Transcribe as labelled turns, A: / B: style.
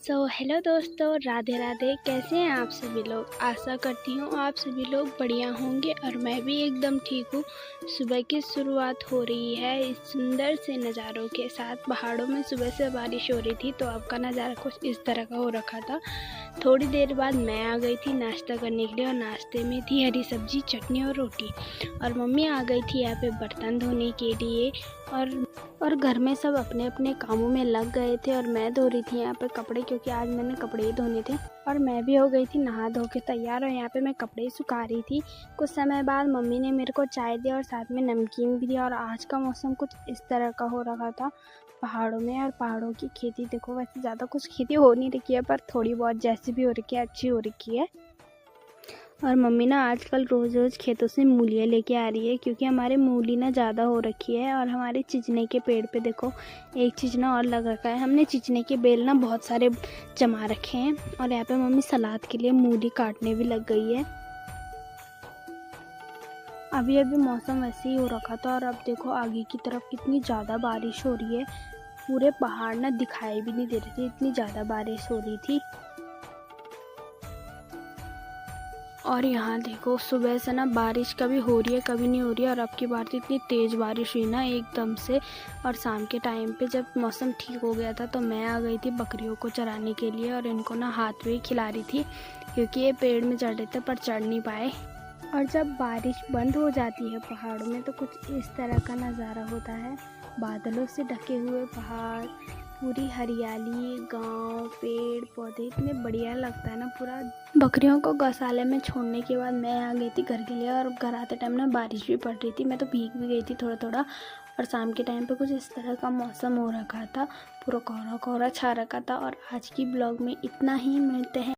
A: Hello दोस्तों, राधे राधे। कैसे हैं आप सभी लोग। आशा करती हूँ आप सभी लोग बढ़िया होंगे और मैं भी एकदम ठीक हूँ। सुबह की शुरुआत हो रही है इस सुंदर से नज़ारों के साथ। पहाड़ों में सुबह से बारिश हो रही थी तो आपका नज़ारा कुछ इस तरह का हो रखा था। थोड़ी देर बाद मैं आ गई थी नाश्ता करने के लिए और नाश्ते में थी हरी सब्जी, चटनी और रोटी। और मम्मी आ गई थी यहाँ पे बर्तन धोने के लिए और घर में सब अपने अपने कामों में लग गए थे और मैं धो रही थी यहाँ पे कपड़े, क्योंकि आज मैंने कपड़े ही धोने थे। और मैं भी हो गई थी नहा धो के तैयार और यहाँ पे मैं कपड़े सुखा रही थी। कुछ समय बाद मम्मी ने मेरे को चाय दी और साथ में नमकीन भी दिया। और आज का मौसम कुछ इस तरह का हो रखा था पहाड़ों में। और पहाड़ों की खेती देखो, वैसे ज़्यादा कुछ खेती हो नहीं रखी है पर थोड़ी बहुत जैसी भी हो रखी है अच्छी हो रखी है। और मम्मी ना आजकल रोज़ रोज़ खेतों से मूलियाँ लेके आ रही है, क्योंकि हमारे मूली ना ज़्यादा हो रखी है। और हमारे चिचने के पेड़ पे देखो एक चिचना और लग रखा है। हमने चिचने के बेल ना बहुत सारे जमा रखे हैं। और यहाँ पे मम्मी सलाद के लिए मूली काटने भी लग गई है। अभी अभी मौसम वैसे ही हो रखा था और अब देखो आगे की तरफ कितनी ज़्यादा बारिश हो रही है। पूरे पहाड़ ना दिखाई भी नहीं दे रहे थे, इतनी ज़्यादा बारिश हो रही थी। और यहाँ देखो सुबह से ना बारिश कभी हो रही है कभी नहीं हो रही है। और अब की बार तो इतनी तेज़ बारिश हुई ना एकदम से। और शाम के टाइम पे जब मौसम ठीक हो गया था तो मैं आ गई थी बकरियों को चराने के लिए और इनको ना हाथ में ही खिला रही थी, क्योंकि ये पेड़ में चढ़ रहे थे पर चढ़ नहीं पाए। और जब बारिश बंद हो जाती है पहाड़ों में तो कुछ इस तरह का नज़ारा होता है। बादलों से ढके हुए पहाड़, पूरी हरियाली, गांव, पेड़ पौधे, इतने बढ़िया लगता है ना पूरा। बकरियों को गौशाले में छोड़ने के बाद मैं आ गई थी घर के लिए और घर आते टाइम ना बारिश भी पड़ रही थी। मैं तो भीग भी गई थी थोड़ा थोड़ा। और शाम के टाइम पे कुछ इस तरह का मौसम हो रखा था, पूरा कोहरा कोहरा छा रखा था। और आज की ब्लॉग में इतना ही, मिलते हैं।